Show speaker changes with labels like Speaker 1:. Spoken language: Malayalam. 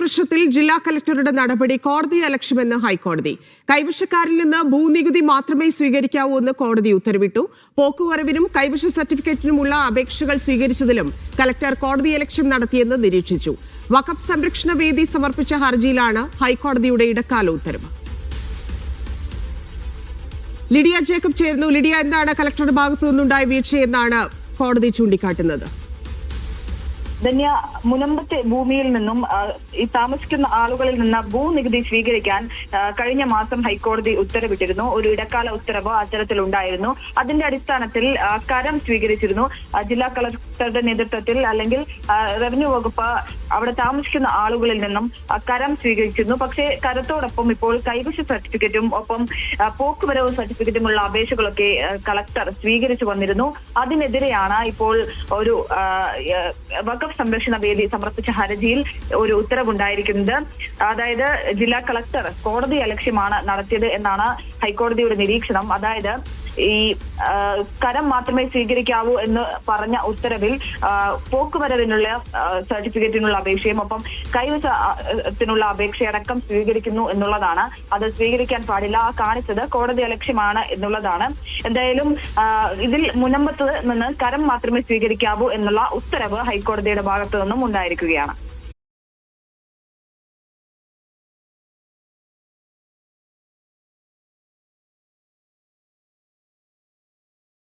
Speaker 1: പ്രശ്നത്തിൽ ജില്ലാ കലക്ടറുടെ നടപടി കോടതിയലക്ഷ്യമെന്ന് ഹൈക്കോടതി. കൈവശക്കാരിൽ നിന്ന് ഭൂനികുതി മാത്രമേ സ്വീകരിക്കാവൂ എന്ന് കോടതി ഉത്തരവിട്ടു. പോക്കുവരവിനും കൈവശ സർട്ടിഫിക്കറ്റിനുമുള്ള അപേക്ഷകൾ സ്വീകരിച്ചതിലും കലക്ടർ കോടതിയലക്ഷ്യം നടത്തിയെന്ന് നിരീക്ഷിച്ചു. വഖഫ് സംരക്ഷണ വേദി സമർപ്പിച്ച ഹർജിയിലാണ് ഹൈക്കോടതിയുടെ ഇടക്കാല ഉത്തരവ്. ലിഡിയ ജേക്കബ് ചേർന്നു. ലിഡിയ, എന്താണ് കലക്ടറുടെ ഭാഗത്തു നിന്നുണ്ടായ വീഴ്ചയെന്നാണ് കോടതി ചൂണ്ടിക്കാട്ടുന്നത്?
Speaker 2: ധന്യ, മുനമ്പത്തെ ഭൂമിയിൽ നിന്നും ഈ താമസിക്കുന്ന ആളുകളിൽ നിന്ന് ഭൂനികുതി സ്വീകരിക്കാൻ കഴിഞ്ഞ മാസം ഹൈക്കോടതി ഉത്തരവിട്ടിരുന്നു. ഒരു ഇടക്കാല ഉത്തരവ് അത്തരത്തിലുണ്ടായിരുന്നു. അതിന്റെ അടിസ്ഥാനത്തിൽ കരം സ്വീകരിച്ചിരുന്നു. ജില്ലാ കളക്ടറുടെ നേതൃത്വത്തിൽ അല്ലെങ്കിൽ റവന്യൂ വകുപ്പ് അവിടെ താമസിക്കുന്ന ആളുകളിൽ നിന്നും കരം സ്വീകരിച്ചിരുന്നു. പക്ഷേ കരത്തോടൊപ്പം ഇപ്പോൾ കൈവശ സർട്ടിഫിക്കറ്റും ഒപ്പം പോക്കുവരവ് സർട്ടിഫിക്കറ്റുമുള്ള അപേക്ഷകളൊക്കെ കളക്ടർ സ്വീകരിച്ചു വന്നിരുന്നു. അതിനെതിരെയാണ് ഇപ്പോൾ ഒരു വഖഫ് സംരക്ഷണ വേദി സമർപ്പിച്ച ഹർജിയിൽ ഒരു ഉത്തരവുണ്ടായിരിക്കുന്നത്. അതായത് ജില്ലാ കളക്ടർ കോടതി അലക്ഷ്യമാണ് നടത്തിയത് എന്നാണ് ഹൈക്കോടതിയുടെ നിരീക്ഷണം. അതായത് ഈ കരം മാത്രമേ സ്വീകരിക്കാവൂ എന്ന് പറഞ്ഞ ഉത്തരവിൽ പോക്കുവരവിനുള്ള സർട്ടിഫിക്കറ്റിനുള്ള അപേക്ഷയും ഒപ്പം കൈവശത്തിനുള്ള അപേക്ഷയടക്കം സ്വീകരിക്കുന്നു എന്നുള്ളതാണ്. അത് സ്വീകരിക്കാൻ പാടില്ല, കാണിച്ചത് കോടതി അലക്ഷ്യമാണ് എന്നുള്ളതാണ്. എന്തായാലും ഇതിൽ മുനമ്പത്ത് നിന്ന് കരം മാത്രമേ സ്വീകരിക്കാവൂ എന്നുള്ള ഉത്തരവ് ഹൈക്കോടതിയുടെ ഭാഗത്തു നിന്നും ഉണ്ടായിരിക്കുകയാണ്.